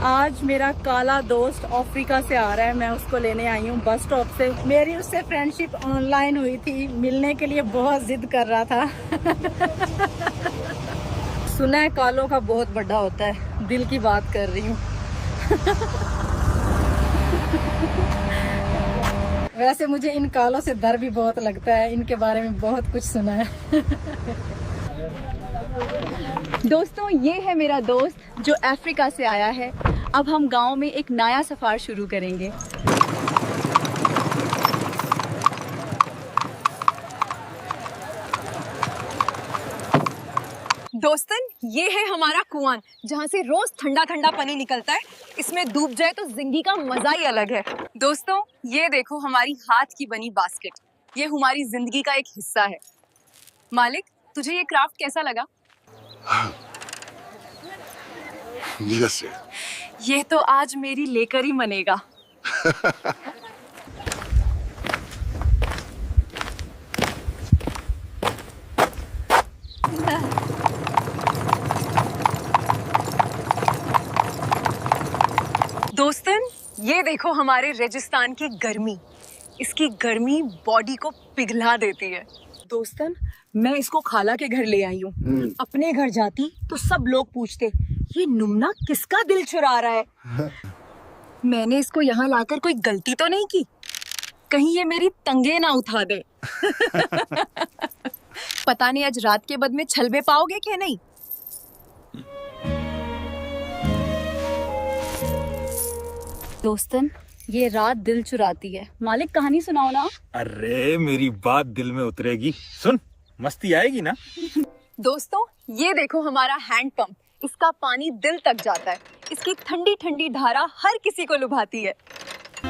आज मेरा काला दोस्त अफ्रीका से आ रहा है, मैं उसको लेने आई हूँ बस स्टॉप से। मेरी उससे फ्रेंडशिप ऑनलाइन हुई थी, मिलने के लिए बहुत जिद कर रहा था। सुना है कालों का बहुत बड़ा होता है, दिल की बात कर रही हूँ। वैसे मुझे इन कालों से डर भी बहुत लगता है, इनके बारे में बहुत कुछ सुना है। दोस्तों, ये है मेरा दोस्त जो अफ्रीका से आया है। अब हम गांव में एक नया सफर शुरू करेंगे। दोस्तन, ये है हमारा कुआं जहाँ से रोज ठंडा ठंडा पानी निकलता है। इसमें डूब जाए तो जिंदगी का मजा ही अलग है। दोस्तों, ये देखो हमारी हाथ की बनी बास्केट। ये हमारी जिंदगी का एक हिस्सा है। मालिक, तुझे ये क्राफ्ट कैसा लगा? यस। ये तो आज मेरी लेकर ही मनेगा। दोस्तन, ये देखो हमारे रेगिस्तान की गर्मी। इसकी गर्मी बॉडी को पिघला देती है। दोस्तन, मैं इसको खाला के घर ले आई हूँ। अपने घर जाती तो सब लोग पूछते, ये नुमना किसका दिल चुरा रहा है। मैंने इसको यहाँ लाकर कोई गलती तो नहीं की, कहीं ये मेरी तंगे ना उठा दे। पता नहीं आज रात के बाद में छलबे पाओगे कि नहीं। दोस्तन, ये रात दिल चुराती है। मालिक, कहानी सुनाओ ना। अरे मेरी बात दिल में उतरेगी, सुन, मस्ती आएगी ना। दोस्तों, ये देखो हमारा हैंड पंप। इसका पानी दिल तक जाता है। इसकी ठंडी ठंडी धारा हर किसी को लुभाती है।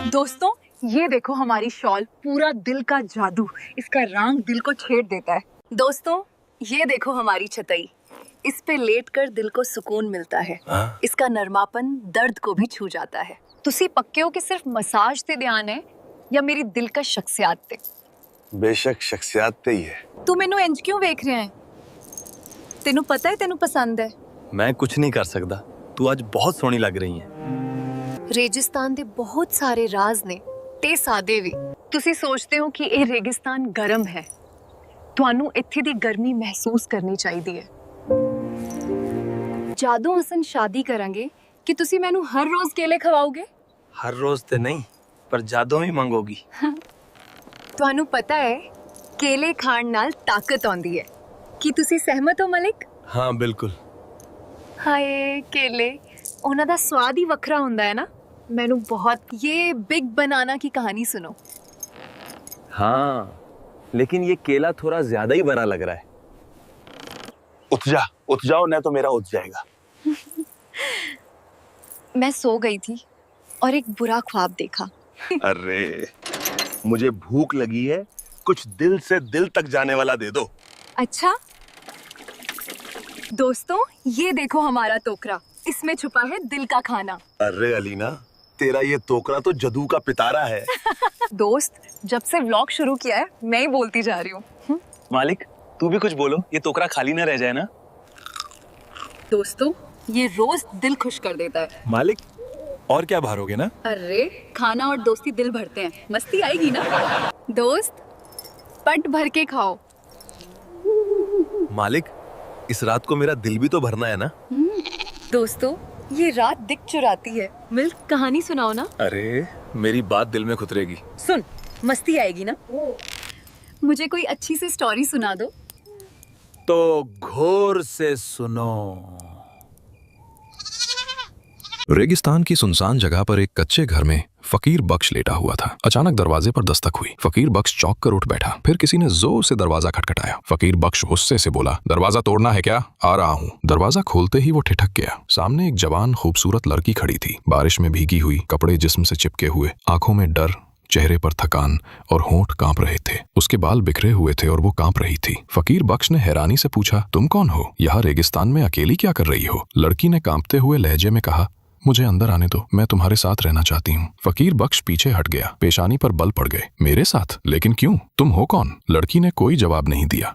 दोस्तों, ये देखो हमारी शॉल, पूरा दिल का जादू। इसका रंग दिल को छेड़ देता है। दोस्तों, ये देखो हमारी छतई। इस पे लेटकर दिल को सुकून मिलता है। इसका नरमापन दर्द को भी छू जाता है। तुसी पक्के हो कि सिर्फ मसाज ते ध्यान है या मेरी दिल का शख्सियात ते? बेशक शख्सियात ते ही है। तू मैनू इंज क्यों वेख रहा है? तेनू पता है तेनू पसंद है? मैं कुछ नहीं कर सकता, तू आज बहुत सोहनी लग रही है। रेगिस्तान दे बहुत सारे राज ने ते सादे भी। तुसी सोचते हो कि ये रेगिस्तान गर्म है, ਤੁਹਾਨੂੰ ਇੱਥੇ ਦੀ गर्मी महसूस करनी चाहिए है। जादू असन शादी करांगे कि तुसी मैनू हर रोज केले खवाओगे? हर रोज ते नहीं, पर जादों ही मंगोगी। ਤੁਹਾਨੂੰ पता है केले खाण नाल ताकत आउंदी है। की तुसी सहमत हो मलिक? हाँ बिल्कुल। हाय केले, ਉਹਨਾਂ ਦਾ स्वाद ही ਵੱਖਰਾ ਹੁੰਦਾ है ना। मैनू बहुत। ये बिग बनाना की कहानी सुनो। हाँ, लेकिन ये केला थोड़ा ज्यादा ही बड़ा लग रहा है। उठ जाओ, नहीं तो मेरा उठ जाएगा। मैं सो गई थी और एक बुरा ख्वाब देखा। अरे, मुझे भूख लगी है, कुछ दिल से दिल तक जाने वाला दे दो। अच्छा दोस्तों, ये देखो हमारा टोकरा। इसमें छुपा है दिल का खाना। अरे अलीना, तेरा ये टोकरा तो जदू का पितारा है। दोस्त, जब से व्लॉग शुरू किया है मैं ही बोलती जा रही हूँ। मालिक, तू भी कुछ बोलो, ये टोकरा खाली ना रह जाए ना। दोस्तों, ये रोज दिल खुश कर देता है। मालिक, और क्या भरोगे ना। अरे, खाना और दोस्ती दिल भरते हैं, मस्ती आएगी ना। दोस्त, पट भर के खाओ। मालिक, इस रात को मेरा दिल भी तो भरना है ना। दोस्तों, ये रात दिख चुराती है। मिल्क, कहानी सुनाओ ना। अरे, मेरी बात दिल में खुतरेगी। सुन, मस्ती आएगी ना। मुझे कोई अच्छी सी स्टोरी सुना दो। तो घोर से सुनो। रेगिस्तान की सुनसान जगह पर एक कच्चे घर में फकीर बख्श लेटा हुआ था। अचानक दरवाजे पर दस्तक हुई। फकीर बख्श चौंक कर उठ बैठा। फिर किसी ने जोर से दरवाजा खटखटाया। फकीर बख्श गुस्से से बोला, दरवाजा तोड़ना है क्या? आ रहा हूँ। दरवाजा खोलते ही वो ठिठक गया। सामने एक जवान खूबसूरत लड़की खड़ी थी, बारिश में भीगी हुई, कपड़े जिस्म से चिपके हुए, आंखों में डर, चेहरे पर थकान और होंठ कांप रहे थे। उसके बाल बिखरे हुए थे और वो कांप रही थी। फकीर बख्श ने हैरानी से पूछा, तुम कौन हो? यहाँ रेगिस्तान में अकेली क्या कर रही हो? लड़की ने कांपते हुए लहजे में कहा, मुझे अंदर आने दो, मैं तुम्हारे साथ रहना चाहती हूँ। फकीर बख्श पीछे हट गया। पेशानी पर बल पड़ गए। मेरे साथ? लेकिन क्यों? तुम हो कौन? लड़की ने कोई जवाब नहीं दिया,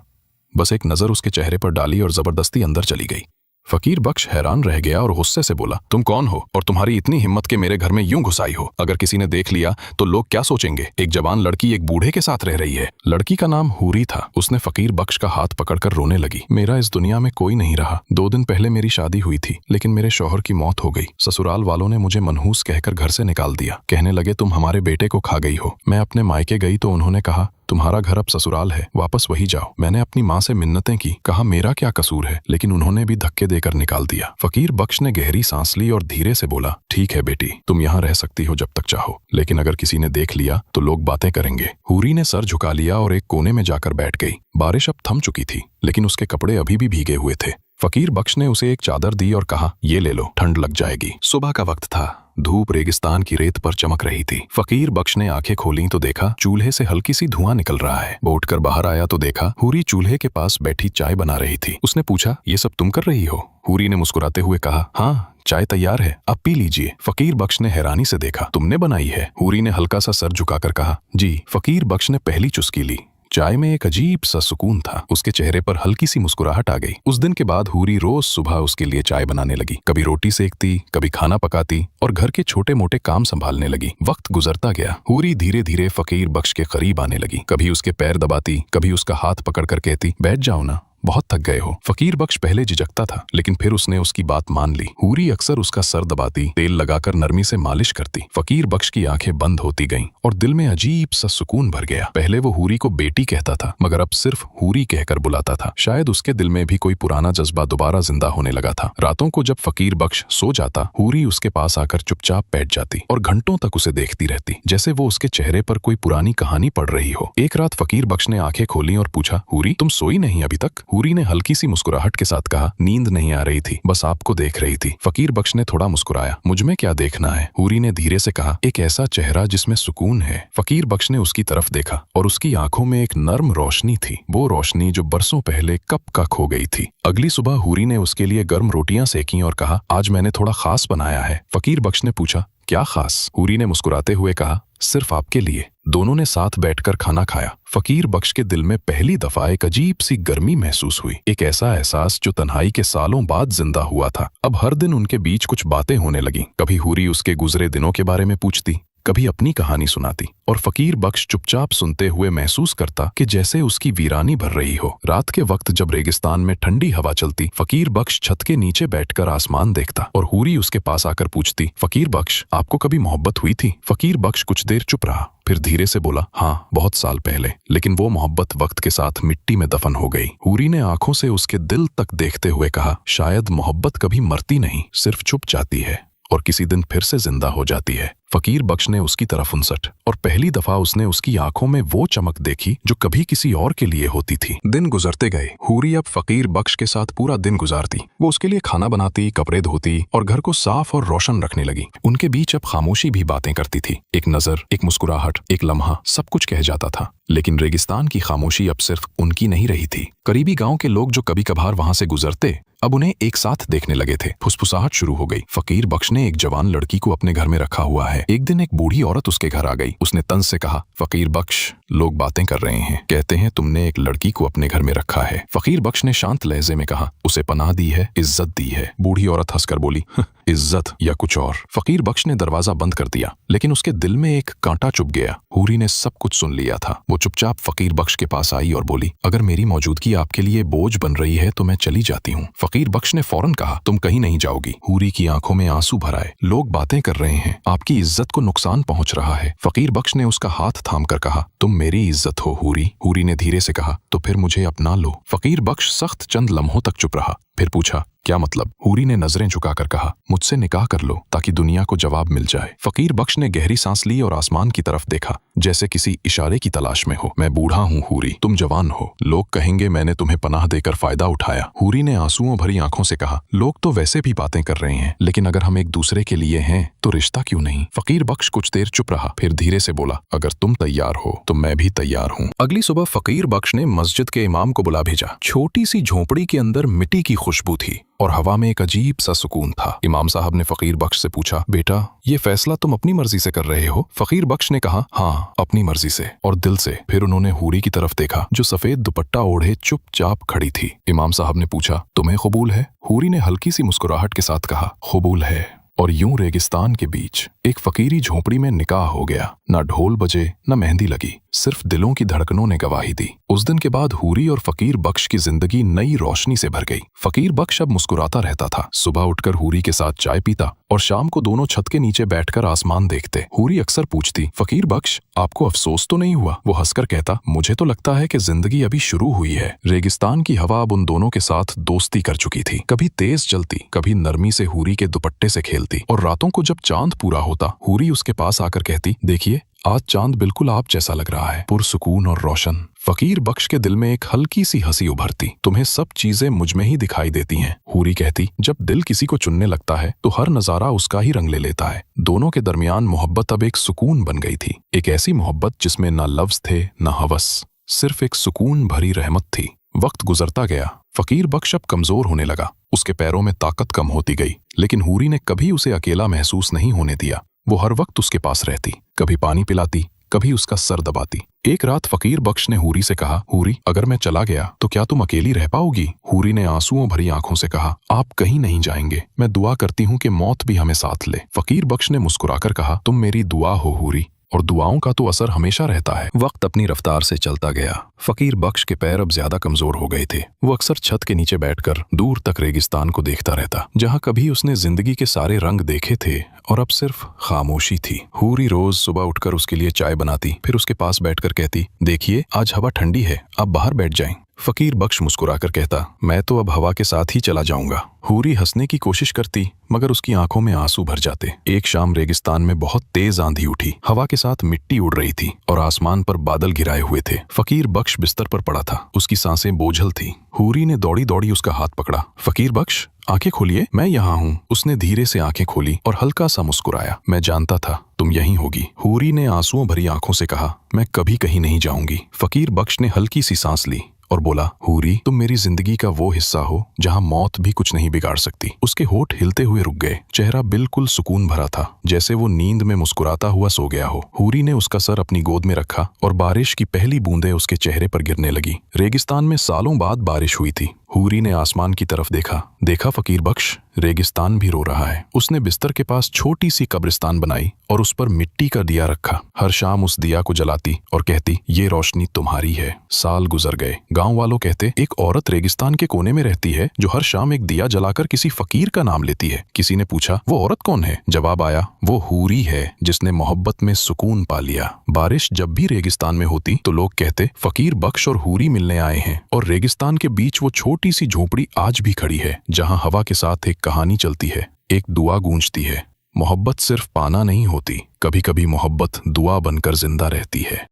बस एक नजर उसके चेहरे पर डाली और जबरदस्ती अंदर चली गई। फकीर बख्श हैरान रह गया और गुस्से से बोला, तुम कौन हो और तुम्हारी इतनी हिम्मत के मेरे घर में यूं घुस आई हो? अगर किसी ने देख लिया तो लोग क्या सोचेंगे? एक जवान लड़की एक बूढ़े के साथ रह रही है। लड़की का नाम हूरी था। उसने फकीर बख्श का हाथ पकड़कर रोने लगी। मेरा इस दुनिया में कोई नहीं रहा। 2 दिन पहले मेरी शादी हुई थी, लेकिन मेरे शौहर की मौत हो गई। ससुराल वालों ने मुझे मनहूस कहकर घर से निकाल दिया। कहने लगे तुम हमारे बेटे को खा गई हो। मैं अपने मायके गई तो उन्होंने कहा तुम्हारा घर अब ससुराल है, वापस वही जाओ। मैंने अपनी माँ से मिन्नतें की, कहा मेरा क्या कसूर है, लेकिन उन्होंने भी धक्के देकर निकाल दिया। फकीर बख्श ने गहरी सांस ली और धीरे से बोला, ठीक है बेटी, तुम यहाँ रह सकती हो जब तक चाहो, लेकिन अगर किसी ने देख लिया तो लोग बातें करेंगे। हूरी ने सर झुका लिया और एक कोने में जाकर बैठ गई। बारिश अब थम चुकी थी, लेकिन उसके कपड़े अभी भी भीगे हुए थे। फकीर बख्श ने उसे एक चादर दी और कहा, ये ले लो, ठंड लग जाएगी। सुबह का वक्त था। धूप रेगिस्तान की रेत पर चमक रही थी। फकीर बख्श ने आंखें खोलीं तो देखा चूल्हे से हल्की सी धुआं निकल रहा है। वो उठकर बाहर आया तो देखा हूरी चूल्हे के पास बैठी चाय बना रही थी। उसने पूछा, ये सब तुम कर रही हो? हूरी ने मुस्कुराते हुए कहा, हाँ, चाय तैयार है, अब पी लीजिए। फकीर बख्श ने हैरानी से देखा, तुमने बनाई है? हूरी ने हल्का सा सर झुकाकर कहा, जी। फकीर बख्श ने पहली चुस्की ली। चाय में एक अजीब सा सुकून था। उसके चेहरे पर हल्की सी मुस्कुराहट आ गई। उस दिन के बाद हूरी रोज सुबह उसके लिए चाय बनाने लगी। कभी रोटी सेकती, कभी खाना पकाती और घर के छोटे मोटे काम संभालने लगी। वक्त गुजरता गया। हूरी धीरे धीरे फकीर बख्श के करीब आने लगी। कभी उसके पैर दबाती, कभी उसका हाथ पकड़कर कहती, बैठ जाओ ना, बहुत थक गए हो। फकीर बख्श पहले झिझकता था, लेकिन फिर उसने उसकी बात मान ली। हूरी अक्सर उसका सर दबाती, तेल लगाकर नरमी से मालिश करती। फकीर बख्श की आंखें बंद होती गईं और दिल में अजीब सा सुकून भर गया। पहले वो हूरी को बेटी कहता था, मगर अब सिर्फ हूरी कहकर बुलाता था। शायद उसके दिल में भी कोई पुराना जज्बा दोबारा जिंदा होने लगा था। रातों को जब फकीर बख्श सो जाता, हूरी उसके पास आकर चुपचाप बैठ जाती और घंटों तक उसे देखती रहती, जैसे वो उसके चेहरे पर कोई पुरानी कहानी पढ़ रही हो। एक रात फकीर बख्श ने आंखें खोली और पूछा, हूरी, तुम सोई नहीं अभी तक? हूरी ने हल्की सी मुस्कुराहट के साथ कहा, नींद नहीं आ रही थी, बस आपको देख रही थी। फकीर बख्श ने थोड़ा मुस्कुराया, मुझमें क्या देखना है? हूरी ने धीरे से कहा, एक ऐसा चेहरा जिसमें सुकून है। फकीर बख्श ने उसकी तरफ देखा और उसकी आंखों में एक नर्म रोशनी थी, वो रोशनी जो बरसों पहले कब का खो गई थी। अगली सुबह हूरी ने उसके लिए गर्म रोटियां सेकीं और कहा, आज मैंने थोड़ा खास बनाया है। फकीर बख्श ने पूछा, क्या खास? हूरी ने मुस्कुराते हुए कहा, सिर्फ आपके लिए। दोनों ने साथ बैठकर खाना खाया। फकीर बख्श के दिल में पहली दफा एक अजीब सी गर्मी महसूस हुई, एक ऐसा एहसास जो तन्हाई के सालों बाद जिंदा हुआ था। अब हर दिन उनके बीच कुछ बातें होने लगीं। कभी हूरी उसके गुजरे दिनों के बारे में पूछती, कभी अपनी कहानी सुनाती और फकीर बख्श चुपचाप सुनते हुए महसूस करता कि जैसे उसकी वीरानी भर रही हो। रात के वक्त जब रेगिस्तान में ठंडी हवा चलती, फकीर बख्श छत के नीचे बैठकर आसमान देखता और हूरी उसके पास आकर पूछती, फकीर बख्श, आपको कभी मोहब्बत हुई थी? फकीर बख्श कुछ देर चुप रहा, फिर धीरे से बोला, हाँ, बहुत साल पहले, लेकिन वो मोहब्बत वक्त के साथ मिट्टी में दफन हो गई। हूरी ने आंखों से उसके दिल तक देखते हुए कहा, शायद मोहब्बत कभी मरती नहीं, सिर्फ छुप जाती है और किसी दिन फिर से जिंदा हो जाती है। फकीर बख्श ने उसकी तरफ उनसठ और पहली दफा उसने उसकी आंखों में वो चमक देखी जो कभी किसी और के लिए होती थी। दिन गुजरते गए। हूरी अब फकीर बख्श के साथ पूरा दिन गुजारती। वो उसके लिए खाना बनाती, कपड़े धोती और घर को साफ और रोशन रखने लगी। उनके बीच अब खामोशी भी बातें करती थी। एक नजर, एक मुस्कुराहट, एक लम्हा, सब कुछ कह जाता था। लेकिन रेगिस्तान की खामोशी अब सिर्फ उनकी नहीं रही थी। करीबी गांव के लोग जो कभी कभार वहां से गुजरते, अब उन्हें एक साथ देखने लगे थे। फुसफुसाहट शुरू हो गई। फकीर बख्श ने एक जवान लड़की को अपने घर में रखा हुआ है। एक दिन एक बूढ़ी औरत उसके घर आ गई। उसने तंज से कहा, फकीर बख्श, लोग बातें कर रहे हैं, कहते हैं तुमने एक लड़की को अपने घर में रखा है। फकीर बख्श ने शांत लहजे में कहा, उसे पनाह दी है, इज्जत दी है। बूढ़ी औरत हंसकर बोली, इज्जत या कुछ और। फकीर बख्श ने दरवाजा बंद कर दिया, लेकिन उसके दिल में एक कांटा चुभ गया। हूरी ने सब कुछ सुन लिया था। वो चुपचाप फकीर बख्श के पास आई और बोली, अगर मेरी मौजूदगी आपके लिए बोझ बन रही है तो मैं चली जाती हूँ। फकीर बख्श ने फौरन कहा, तुम कहीं नहीं जाओगी। हूरी की आंखों में आंसू भर आए। लोग बातें कर रहे हैं, आपकी इज्जत को नुकसान पहुंच रहा है। फकीर बख्श ने उसका हाथ थामकर कहा, तुम मेरी इज्जत हो हूरी। हूरी ने धीरे से कहा, तो फिर मुझे अपना लो। फकीर बख्श सख्त चंद लम्हों तक चुप रहा, फिर पूछा, क्या मतलब? हूरी ने नजरें झुकाकर कहा, मुझसे निकाह कर लो ताकि दुनिया को जवाब मिल जाए। फकीर बख्श ने गहरी सांस ली और आसमान की तरफ देखा, जैसे किसी इशारे की तलाश में हो। मैं बूढ़ा हूँ हूरी, तुम जवान हो, लोग कहेंगे मैंने तुम्हें पनाह देकर फायदा उठाया। हूरी ने आंसुओं भरी आंखों से कहा, लोग तो वैसे भी बातें कर रहे हैं, लेकिन अगर हम एक दूसरे के लिए हैं तो रिश्ता क्यों नहीं? फकीर बख्श कुछ देर चुप रहा, फिर धीरे से बोला, अगर तुम तैयार हो तो मैं भी तैयार हूँ। अगली सुबह फकीर बख्श ने मस्जिद के इमाम को बुला भेजा। छोटी सी झोपड़ी के अंदर मिट्टी की खुशबू थी और हवा में एक अजीब सा सुकून था। इमाम साहब ने फकीर बख्श से पूछा, बेटा ये फैसला तुम अपनी मर्जी से कर रहे हो? फकीर बख्श ने कहा, हाँ अपनी मर्जी से और दिल से। फिर उन्होंने हूरी की तरफ देखा जो सफेद दुपट्टा ओढ़े चुपचाप खड़ी थी। इमाम साहब ने पूछा, तुम्हें कबूल है? हूरी ने हल्की सी मुस्कुराहट के साथ कहा, कबूल है। और यूं रेगिस्तान के बीच एक फकीरी झोपड़ी में निकाह हो गया। न ढोल बजे न मेहंदी लगी, सिर्फ दिलों की धड़कनों ने गवाही दी। उस दिन के बाद हूरी और फकीर बख्श की जिंदगी नई रोशनी से भर गई। फकीर बख्श अब मुस्कुराता रहता था, सुबह उठकर हूरी के साथ चाय पीता और शाम को दोनों छत के नीचे बैठकर आसमान देखते। हूरी अक्सर पूछती, फकीर बख्श आपको अफसोस तो नहीं हुआ? वो हंसकर कहता, मुझे तो लगता है कि जिंदगी अभी शुरू हुई है। रेगिस्तान की हवा अब उन दोनों के साथ दोस्ती कर चुकी थी। कभी तेज चलती, कभी नरमी से हूरी के दुपट्टे से खेलती और रातों को जब चांद पूरा होता हूरी उसके पास आकर कहती, देखिए आज चांद बिल्कुल आप जैसा लग रहा है, पुरसुकून और रोशन। फकीर बख्श के दिल में एक हल्की सी हंसी उभरती, तुम्हें सब चीजें मुझ में ही दिखाई देती हैं। हूरी कहती, जब दिल किसी को चुनने लगता है तो हर नजारा उसका ही रंग ले लेता है। दोनों के दरमियान मोहब्बत अब एक सुकून बन गई थी, एक ऐसी मोहब्बत जिसमें न लफ्ज थे न हवस, सिर्फ एक सुकून भरी रहमत थी। वक्त गुजरता गया, फकीर बख्श अब कमजोर होने लगा, उसके पैरों में ताकत कम होती गई, लेकिन हूरी ने कभी उसे अकेला महसूस नहीं होने दिया। वो हर वक्त उसके पास रहती, कभी पानी पिलाती, कभी उसका सर दबाती। एक रात फकीर बख्श ने हूरी से कहा, हूरी अगर मैं चला गया तो क्या तुम अकेली रह पाओगी? हूरी ने आंसुओं भरी आंखों से कहा, आप कहीं नहीं जाएंगे, मैं दुआ करती हूँ कि मौत भी हमें साथ ले। फकीर बख्श ने मुस्कुराकर कहा, तुम मेरी दुआ हो हूरी, और दुआओं का तो असर हमेशा रहता है। वक्त अपनी रफ्तार से चलता गया। फकीर बख्श के पैर अब ज्यादा कमजोर हो गए थे। वो अक्सर छत के नीचे बैठकर दूर तक रेगिस्तान को देखता रहता, जहां कभी उसने जिंदगी के सारे रंग देखे थे और अब सिर्फ खामोशी थी। हूरी रोज सुबह उठकर उसके लिए चाय बनाती, फिर उसके पास बैठकर कहती, देखिए आज हवा ठंडी है, आप बाहर बैठ जाएं। फकीर बख्श मुस्कुराकर कहता, मैं तो अब हवा के साथ ही चला जाऊंगा। हूरी हंसने की कोशिश करती, मगर उसकी आंखों में आंसू भर जाते। एक शाम रेगिस्तान में बहुत तेज आंधी उठी, हवा के साथ मिट्टी उड़ रही थी और आसमान पर बादल घिराए हुए थे। फकीर बख्श बिस्तर पर पड़ा था, उसकी सांसें बोझल थी। हूरी ने दौड़ी दौड़ी उसका हाथ पकड़ा, फकीर बख्श आंखें खोलिए, मैं यहाँ हूँ। उसने धीरे से आंखें खोली और हल्का सा मुस्कुराया, मैं जानता था तुम यहीं होगी। हूरी ने आंसुओं भरी आंखों से कहा, मैं कभी कहीं नहीं जाऊंगी। फकीर बख्श ने हल्की सी सांस ली और बोला, हूरी तुम मेरी जिंदगी का वो हिस्सा हो जहां मौत भी कुछ नहीं बिगाड़ सकती। उसके होठ हिलते हुए रुक गए, चेहरा बिल्कुल सुकून भरा था, जैसे वो नींद में मुस्कुराता हुआ सो गया हो। हूरी ने उसका सर अपनी गोद में रखा और बारिश की पहली बूंदें उसके चेहरे पर गिरने लगी। रेगिस्तान में सालों बाद बारिश हुई थी। हूरी ने आसमान की तरफ देखा फकीर बख्श, रेगिस्तान भी रो रहा है। उसने बिस्तर के पास छोटी सी कब्रिस्तान बनाई और उस पर मिट्टी का दिया रखा। हर शाम उस दिया को जलाती और कहती, ये रोशनी तुम्हारी है। साल गुजर गए। गांव वालों कहते, एक औरत रेगिस्तान के कोने में रहती है जो हर शाम एक दिया जलाकर किसी फकीर का नाम लेती है। किसी ने पूछा, वो औरत कौन है? जवाब आया, वो हूरी है जिसने मोहब्बत में सुकून पा लिया। बारिश जब भी रेगिस्तान में होती तो लोग कहते, फकीर बख्श और हूरी मिलने आए हैं। और रेगिस्तान के बीच वो छोटी सी झोपड़ी आज भी खड़ी है, जहां हवा के साथ एक कहानी चलती है, एक दुआ गूंजती है। मोहब्बत सिर्फ पाना नहीं होती, कभी कभी मोहब्बत दुआ बनकर जिंदा रहती है।